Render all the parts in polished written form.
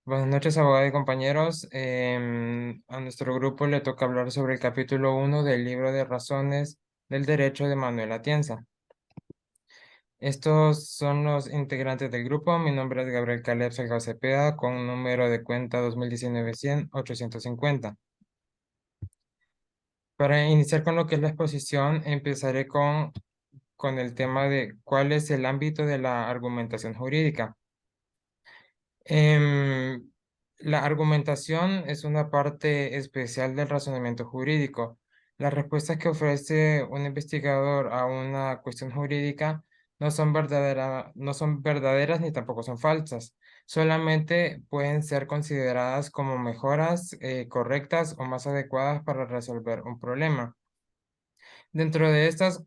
Buenas noches, abogados y compañeros. A nuestro grupo le toca hablar sobre el capítulo 1 del libro de razones del derecho de Manuel Atienza. Estos son los integrantes del grupo. Mi nombre es Gabriel Caleb Salgado Cepeda, con un número de cuenta 2019-100-850. Para iniciar con lo que es la exposición, empezaré con el tema de cuál es el ámbito de la argumentación jurídica. Em, la argumentación es una parte especial del razonamiento jurídico. Las respuestas que ofrece un investigador a una cuestión jurídica no son verdaderas ni tampoco son falsas. Solamente pueden ser consideradas como mejoras correctas o más adecuadas para resolver un problema. Dentro de estas,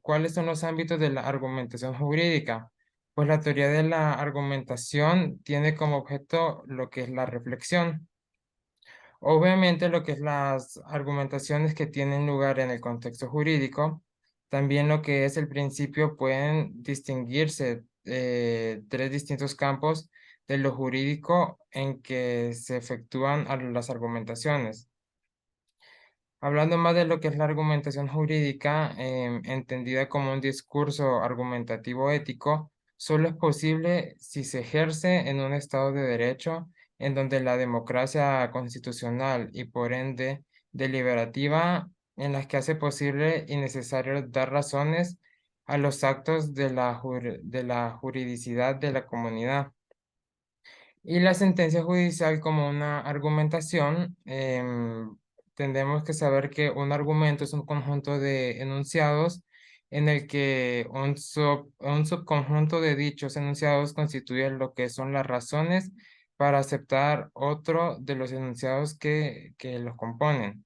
¿cuáles son los ámbitos de la argumentación jurídica? Pues la teoría de la argumentación tiene como objeto lo que es la reflexión. Obviamente lo que es las argumentaciones que tienen lugar en el contexto jurídico, también lo que es el principio pueden distinguirse tres distintos campos de lo jurídico en que se efectúan las argumentaciones. Hablando más de lo que es la argumentación jurídica, entendida como un discurso argumentativo ético, solo es posible si se ejerce en un Estado de Derecho en donde la democracia constitucional y por ende deliberativa, en las que hace posible y necesario dar razones a los actos de de la juridicidad de la comunidad. Y la sentencia judicial como una argumentación, tendremos que saber que un argumento es un conjunto de enunciados en el que un subconjunto de dichos enunciados constituye lo que son las razones para aceptar otro de los enunciados que los componen.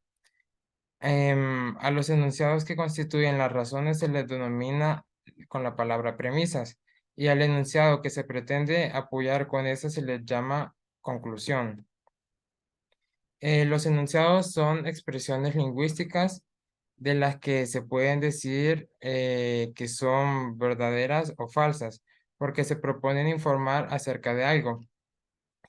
A los enunciados que constituyen las razones se les denomina con la palabra premisas y al enunciado que se pretende apoyar con eso se les llama conclusión. Los enunciados son expresiones lingüísticas de las que se pueden decir que son verdaderas o falsas porque se proponen informar acerca de algo.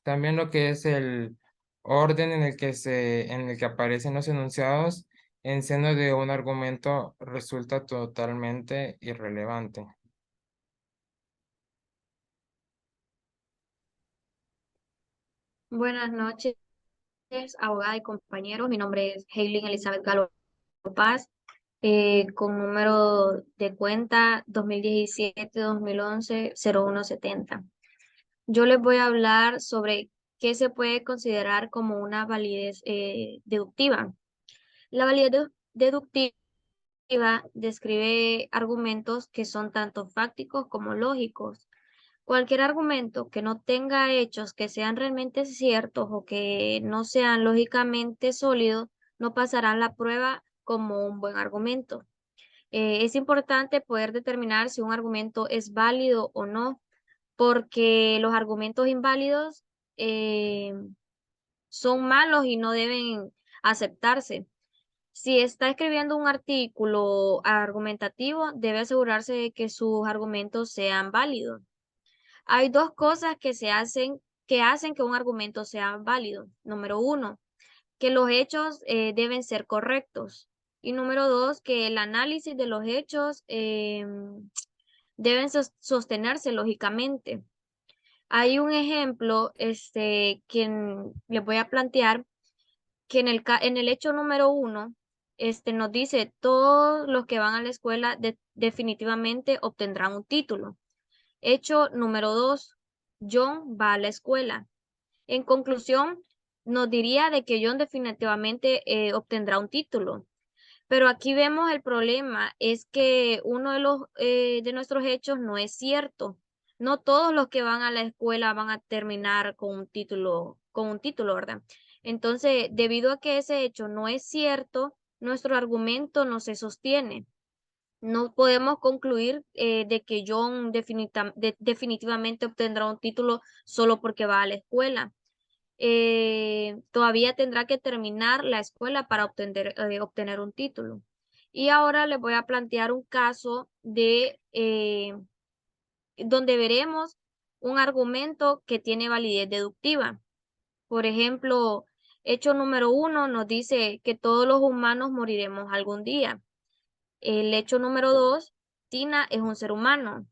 También lo que es el orden en el que aparecen los enunciados en seno de un argumento resulta totalmente irrelevante. Buenas noches, abogada y compañeros. Mi nombre es Haylin Elizabeth Galo Paz, con número de cuenta 2017-2011-0170. Yo les voy a hablar sobre qué se puede considerar como una validez deductiva. La validez deductiva describe argumentos que son tanto fácticos como lógicos. Cualquier argumento que no tenga hechos que sean realmente ciertos o que no sean lógicamente sólidos no pasarán la prueba como un buen argumento. Es importante poder determinar si un argumento es válido o no, porque los argumentos inválidos eh, son malos y no deben aceptarse. Si está escribiendo un artículo argumentativo, debe asegurarse de que sus argumentos sean válidos. Hay dos cosas que hacen que un argumento sea válido. Número uno, que los hechos deben ser correctos. Y número dos, que el análisis de los hechos deben sostenerse lógicamente. Hay un ejemplo les voy a plantear que en el hecho número uno nos dice todos los que van a la escuela definitivamente obtendrán un título. Hecho número dos, John va a la escuela. En conclusión, nos diría de que John definitivamente obtendrá un título. Pero aquí vemos el problema, es que uno de los de nuestros hechos no es cierto. No todos los que van a la escuela van a terminar con un título, ¿verdad? Entonces, debido a que ese hecho no es cierto, nuestro argumento no se sostiene. No podemos concluir de que John definitivamente obtendrá un título solo porque va a la escuela. Todavía tendrá que terminar la escuela para obtener un título. Y ahora les voy a plantear un caso donde veremos un argumento que tiene validez deductiva. Por ejemplo, hecho número 1 nos dice que todos los humanos moriremos algún día. El hecho número 2, Tina es un ser humano.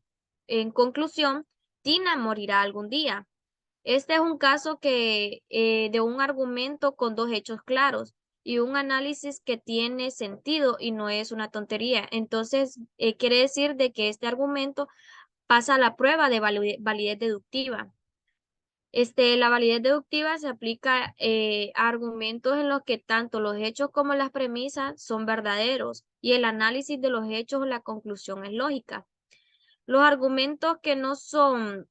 En conclusión, Tina morirá algún día. Este es un caso de un argumento con dos hechos claros y un análisis que tiene sentido y no es una tontería. Entonces, quiere decir de que este argumento pasa a la prueba de validez deductiva. La validez deductiva se aplica a argumentos en los que tanto los hechos como las premisas son verdaderos y el análisis de los hechos o la conclusión es lógica. Los argumentos que no son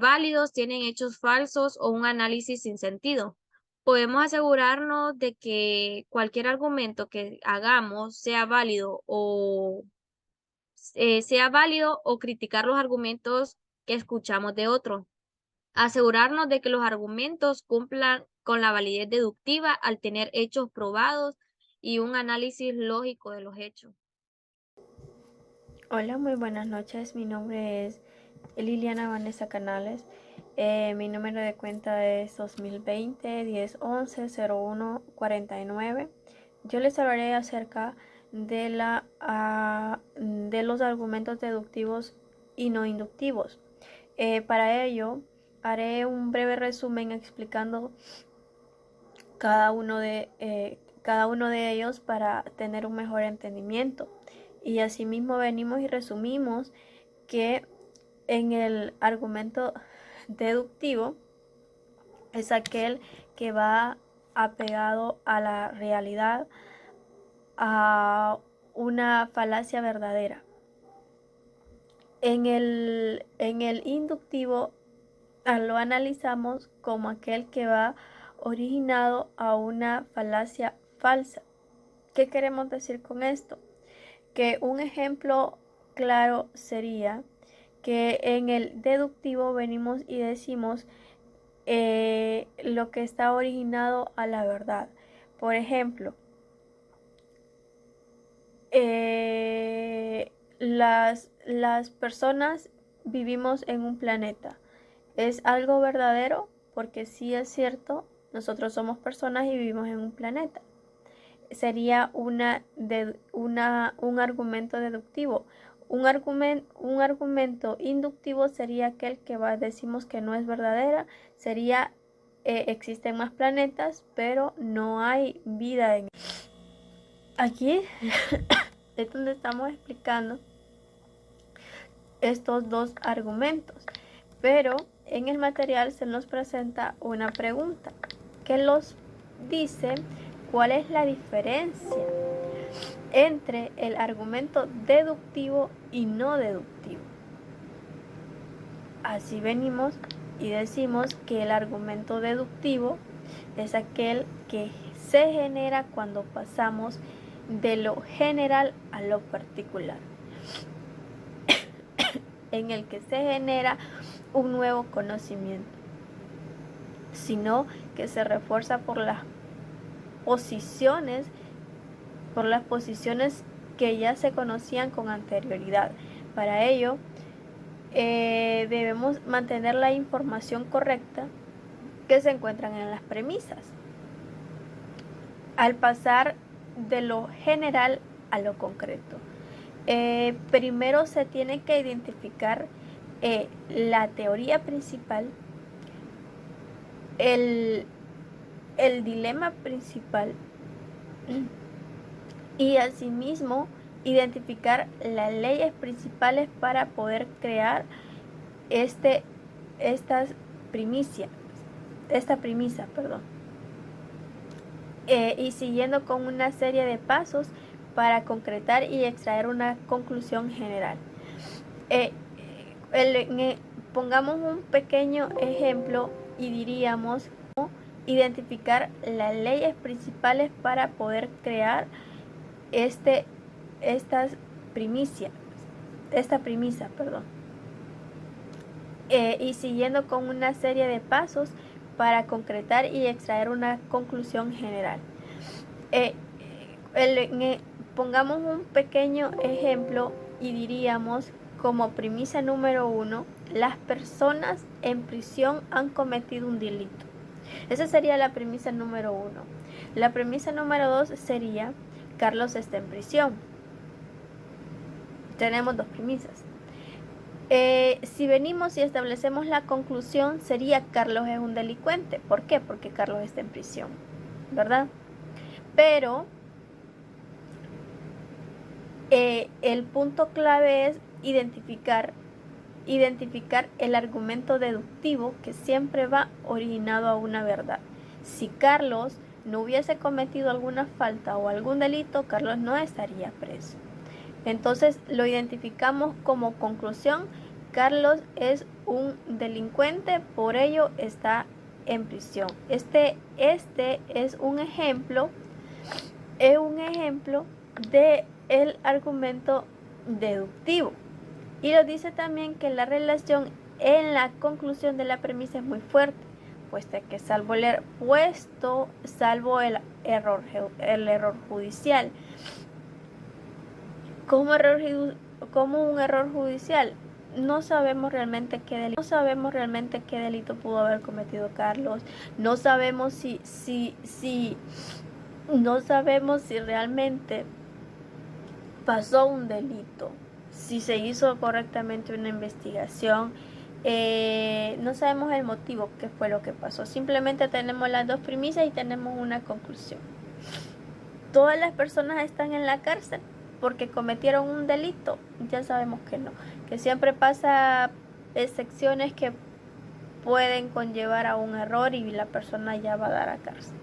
válidos tienen hechos falsos o un análisis sin sentido. Podemos asegurarnos de que cualquier argumento que hagamos sea válido o criticar los argumentos que escuchamos de otro. Asegurarnos de que los argumentos cumplan con la validez deductiva al tener hechos probados y un análisis lógico de los hechos. Hola, muy buenas noches. Mi nombre es Liliana Vanessa Canales. Mi número de cuenta es 2020-1011-0149. Yo les hablaré acerca de los argumentos deductivos y no inductivos. Para ello, haré un breve resumen explicando cada uno de ellos para tener un mejor entendimiento. Y asimismo venimos y resumimos que en el argumento deductivo es aquel que va apegado a la realidad, a una falacia verdadera. En el inductivo lo analizamos como aquel que va originado a una falacia falsa. ¿Qué queremos decir con esto? Que un ejemplo claro sería que en el deductivo venimos y decimos lo que está originado a la verdad. Por ejemplo, las personas vivimos en un planeta. ¿Es algo verdadero? Porque sí es cierto, nosotros somos personas y vivimos en un planeta. Sería un argumento deductivo. Un argumento inductivo sería aquel que decimos que no es verdadera. Sería, existen más planetas, pero no hay vida en ellos. Aquí es donde estamos explicando estos dos argumentos, pero en el material se nos presenta una pregunta que los dice cuál es la diferencia entre el argumento deductivo y no deductivo. Así venimos y decimos que el argumento deductivo es aquel que se genera cuando pasamos de lo general a lo particular, en el que se genera un nuevo conocimiento, sino que se refuerza por las posiciones que ya se conocían con anterioridad. Para ello, debemos mantener la información correcta que se encuentran en las premisas, al pasar de lo general a lo concreto. Primero se tiene que identificar la teoría principal, el dilema principal y asimismo identificar las leyes principales para poder crear esta premisa, y siguiendo con una serie de pasos para concretar y extraer una conclusión general. Pongamos un pequeño ejemplo y diríamos cómo identificar las leyes principales para poder crear esta premisa, y siguiendo con una serie de pasos para concretar y extraer una conclusión general. Pongamos un pequeño ejemplo y diríamos como premisa número 1, las personas en prisión han cometido un delito. Esa sería la premisa número 1. La premisa número 2 sería Carlos está en prisión. Tenemos dos premisas. Si venimos y establecemos la conclusión, sería Carlos es un delincuente. ¿Por qué? Porque Carlos está en prisión, ¿verdad? Pero el punto clave es identificar el argumento deductivo que siempre va originado a una verdad. Si Carlos no hubiese cometido alguna falta o algún delito, Carlos no estaría preso. Entonces lo identificamos como conclusión: Carlos es un delincuente, por ello está en prisión. Este es un ejemplo de el argumento deductivo. Y lo dice también que la relación en la conclusión de la premisa es muy fuerte, puesto que salvo el error judicial. Como un error judicial, no sabemos realmente qué delito pudo haber cometido Carlos. No sabemos no sabemos si realmente pasó un delito, si se hizo correctamente una investigación. No sabemos el motivo, qué fue lo que pasó. Simplemente tenemos las dos premisas y tenemos una conclusión. ¿Todas las personas están en la cárcel porque cometieron un delito? Ya sabemos que no, que siempre pasa excepciones que pueden conllevar a un error y la persona ya va a dar a cárcel.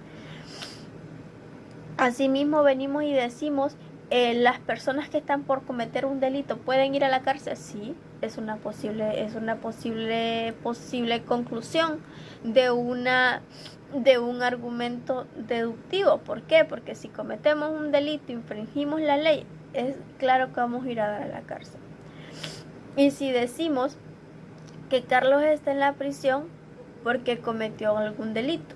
Asimismo, venimos y decimos, las personas que están por cometer un delito pueden ir a la cárcel. Sí, es una posible conclusión de un argumento deductivo. ¿Por qué? Porque si cometemos un delito, infringimos la ley, es claro que vamos a ir a dar a la cárcel. Y si decimos que Carlos está en la prisión porque cometió algún delito,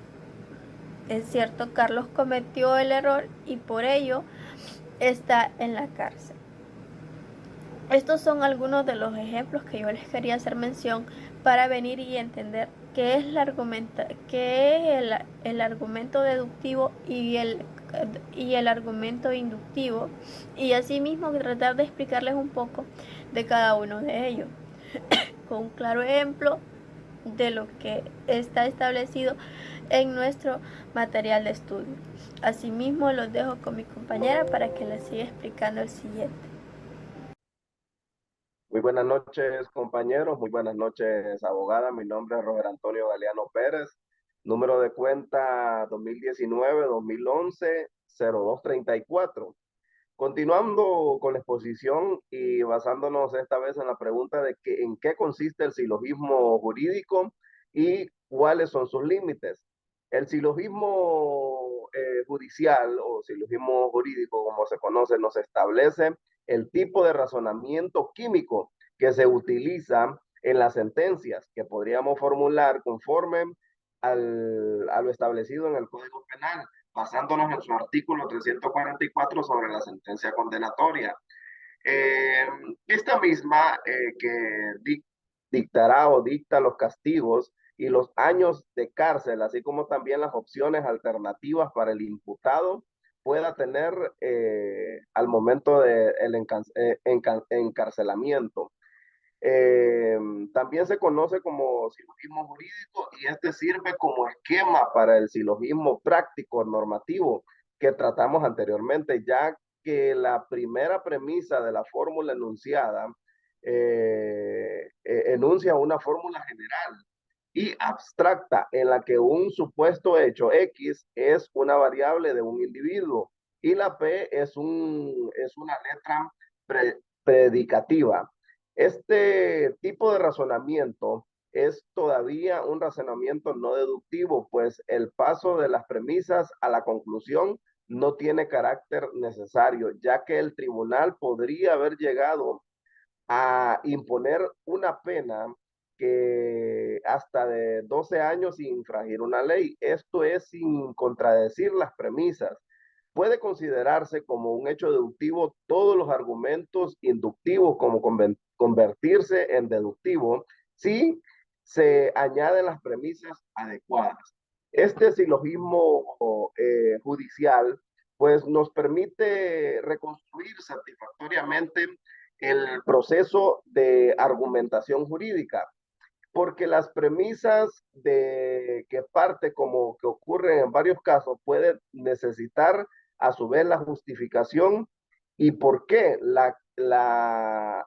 es cierto, Carlos cometió el error y por ello está en la cárcel. Estos son algunos de los ejemplos que yo les quería hacer mención para venir y entender qué es el argumento deductivo y el argumento inductivo, y asimismo tratar de explicarles un poco de cada uno de ellos con un claro ejemplo de lo que está establecido en nuestro material de estudio. Asimismo, los dejo con mi compañera para que les siga explicando el siguiente. Muy buenas noches, compañeros. Muy buenas noches, abogada. Mi nombre es Roger Antonio Galeano Pérez. Número de cuenta 2019-2011-0234. Continuando con la exposición y basándonos esta vez en la pregunta de en qué consiste el silogismo jurídico y cuáles son sus límites. El silogismo judicial o silogismo jurídico, como se conoce, nos establece el tipo de razonamiento químico que se utiliza en las sentencias que podríamos formular conforme a lo establecido en el Código Penal, basándonos en su artículo 344 sobre la sentencia condenatoria. Esta misma que dictará o dicta los castigos y los años de cárcel, así como también las opciones alternativas para el imputado pueda tener al momento del encarcelamiento. También se conoce como silogismo jurídico y este sirve como esquema para el silogismo práctico normativo que tratamos anteriormente, ya que la primera premisa de la fórmula enunciada enuncia una fórmula general y abstracta en la que un supuesto hecho X es una variable de un individuo y la P es una letra predicativa. Este tipo de razonamiento es todavía un razonamiento no deductivo, pues el paso de las premisas a la conclusión no tiene carácter necesario, ya que el tribunal podría haber llegado a imponer una pena que hasta de 12 años sin infringir una ley. Esto es sin contradecir las premisas. Puede considerarse como un hecho deductivo todos los argumentos inductivos como convertirse en deductivo si se añaden las premisas adecuadas. Este silogismo judicial pues nos permite reconstruir satisfactoriamente el proceso de argumentación jurídica, porque las premisas de que parte como que ocurre en varios casos puede necesitar a su vez la justificación y por qué la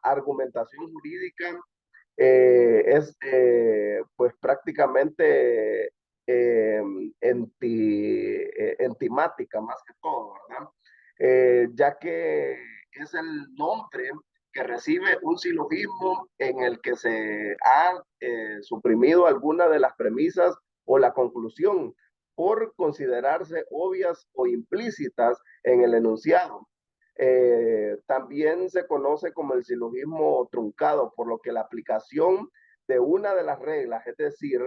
argumentación jurídica es pues prácticamente entimática más que todo, ¿verdad? Ya que es el nombre que recibe un silogismo en el que se ha suprimido alguna de las premisas o la conclusión por considerarse obvias o implícitas en el enunciado. También se conoce como el silogismo truncado, por lo que la aplicación de una de las reglas, es decir,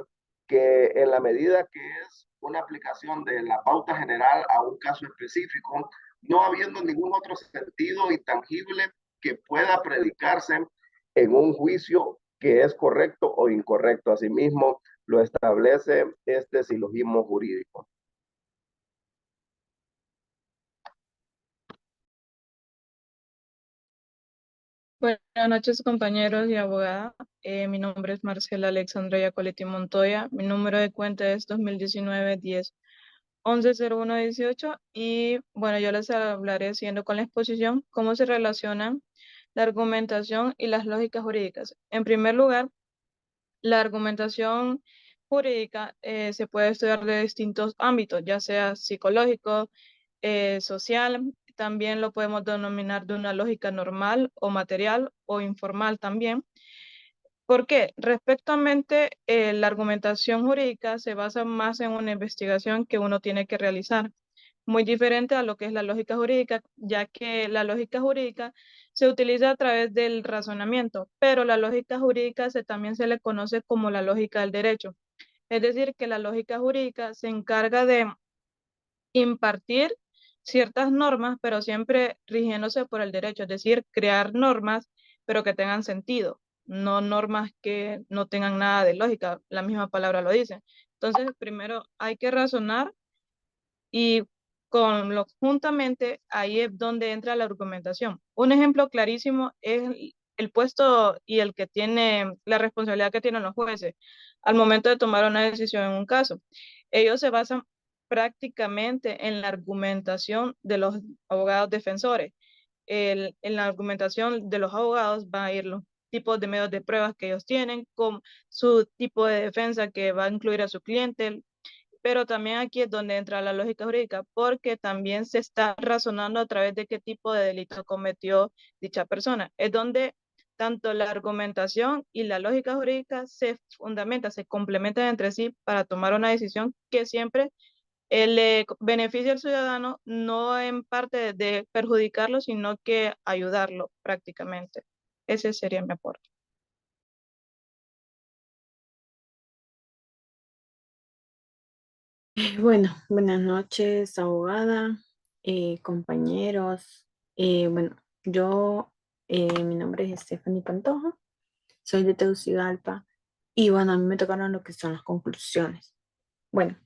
que en la medida que es una aplicación de la pauta general a un caso específico, no habiendo ningún otro sentido intangible que pueda predicarse en un juicio que es correcto o incorrecto. Asimismo, lo establece este silogismo jurídico. Buenas noches, compañeros y abogada. Mi nombre es Marcela Alexandra Coletti Montoya. Mi número de cuenta es 2019-10-11-01-18. Y bueno, yo les hablaré, siguiendo con la exposición, cómo se relacionan la argumentación y las lógicas jurídicas. En primer lugar, la argumentación jurídica se puede estudiar de distintos ámbitos, ya sea psicológico, social, también lo podemos denominar de una lógica normal o material o informal también. ¿Por qué? Respectivamente, la argumentación jurídica se basa más en una investigación que uno tiene que realizar, muy diferente a lo que es la lógica jurídica, ya que la lógica jurídica se utiliza a través del razonamiento, pero la lógica jurídica también se le conoce como la lógica del derecho. Es decir, que la lógica jurídica se encarga de impartir ciertas normas, pero siempre rigiéndose por el derecho, es decir, crear normas, pero que tengan sentido, no normas que no tengan nada de lógica, la misma palabra lo dice. Entonces, primero hay que razonar y juntamente ahí es donde entra la argumentación. Un ejemplo clarísimo es el puesto y el que tiene la responsabilidad que tienen los jueces al momento de tomar una decisión en un caso. Ellos se basan prácticamente en la argumentación de los abogados defensores. En la argumentación de los abogados van a ir los tipos de medios de pruebas que ellos tienen, con su tipo de defensa que va a incluir a su cliente, pero también aquí es donde entra la lógica jurídica, porque también se está razonando a través de qué tipo de delito cometió dicha persona. Es donde tanto la argumentación y la lógica jurídica se fundamentan, se complementan entre sí para tomar una decisión que siempre le beneficia al ciudadano, no en parte de perjudicarlo, sino que ayudarlo prácticamente. Ese sería mi aporte. Bueno, buenas noches, abogada, compañeros. Bueno, mi nombre es Stephanie Pantoja, soy de Tegucigalpa y bueno, a mí me tocaron lo que son las conclusiones. Bueno,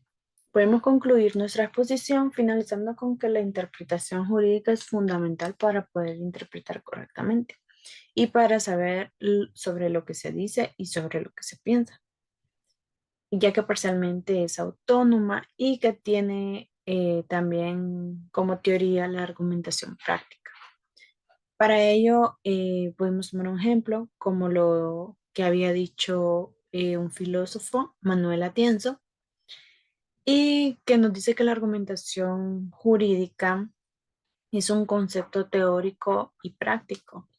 podemos concluir nuestra exposición finalizando con que la interpretación jurídica es fundamental para poder interpretar correctamente y para saber sobre lo que se dice y sobre lo que se piensa, ya que parcialmente es autónoma y que tiene también como teoría la argumentación práctica. Para ello, podemos tomar un ejemplo como lo que había dicho un filósofo, Manuel Atienzo, y que nos dice que la argumentación jurídica es un concepto teórico y práctico.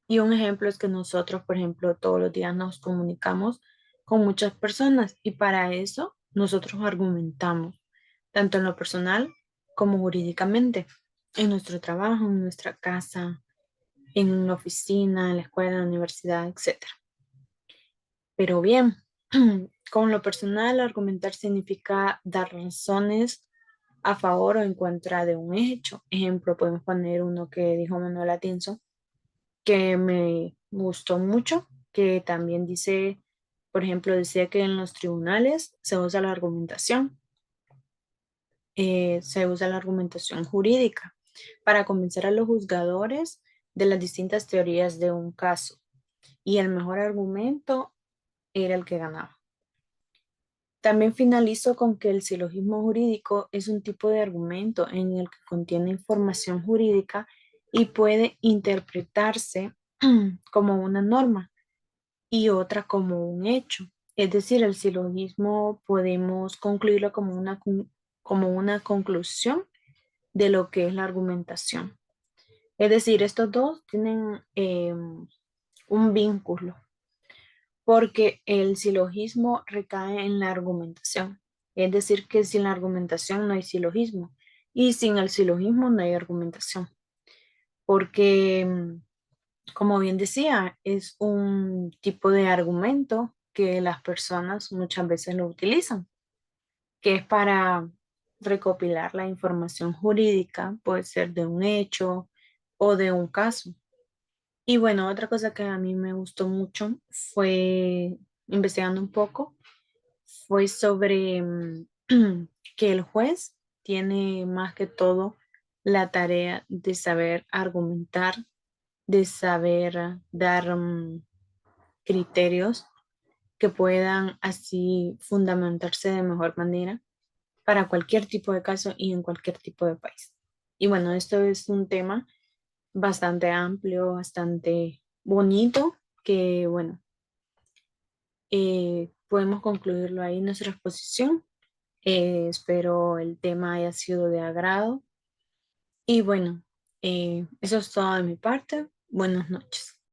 Y un ejemplo es que nosotros, por ejemplo, todos los días nos comunicamos con muchas personas y para eso nosotros argumentamos, tanto en lo personal como jurídicamente, en nuestro trabajo, en nuestra casa, en la oficina, en la escuela, en la universidad, etc. Pero bien, con lo personal, argumentar significa dar razones a favor o en contra de un hecho. Ejemplo, podemos poner uno que dijo Manuel Atienzo, que me gustó mucho, que también dice, por ejemplo, decía que en los tribunales se usa la argumentación se usa la argumentación jurídica para convencer a los juzgadores de las distintas teorías de un caso. Y el mejor argumento era el que ganaba. También finalizo con que el silogismo jurídico es un tipo de argumento en el que contiene información jurídica y puede interpretarse como una norma y otra como un hecho. Es decir, el silogismo podemos concluirlo como una conclusión de lo que es la argumentación. Es decir, estos dos tienen un vínculo porque el silogismo recae en la argumentación. Es decir, que sin la argumentación no hay silogismo y sin el silogismo no hay argumentación. Porque, como bien decía, es un tipo de argumento que las personas muchas veces lo utilizan, que es para recopilar la información jurídica, puede ser de un hecho o de un caso. Y bueno, otra cosa que a mí me gustó mucho fue, investigando un poco, fue sobre que el juez tiene más que todo la tarea de saber argumentar, de saber dar criterios que puedan así fundamentarse de mejor manera para cualquier tipo de caso y en cualquier tipo de país. Y bueno, esto es un tema bastante amplio, bastante bonito, que bueno, podemos concluirlo ahí nuestra exposición. Espero el tema haya sido de agrado. Y bueno, eso es todo de mi parte. Buenas noches.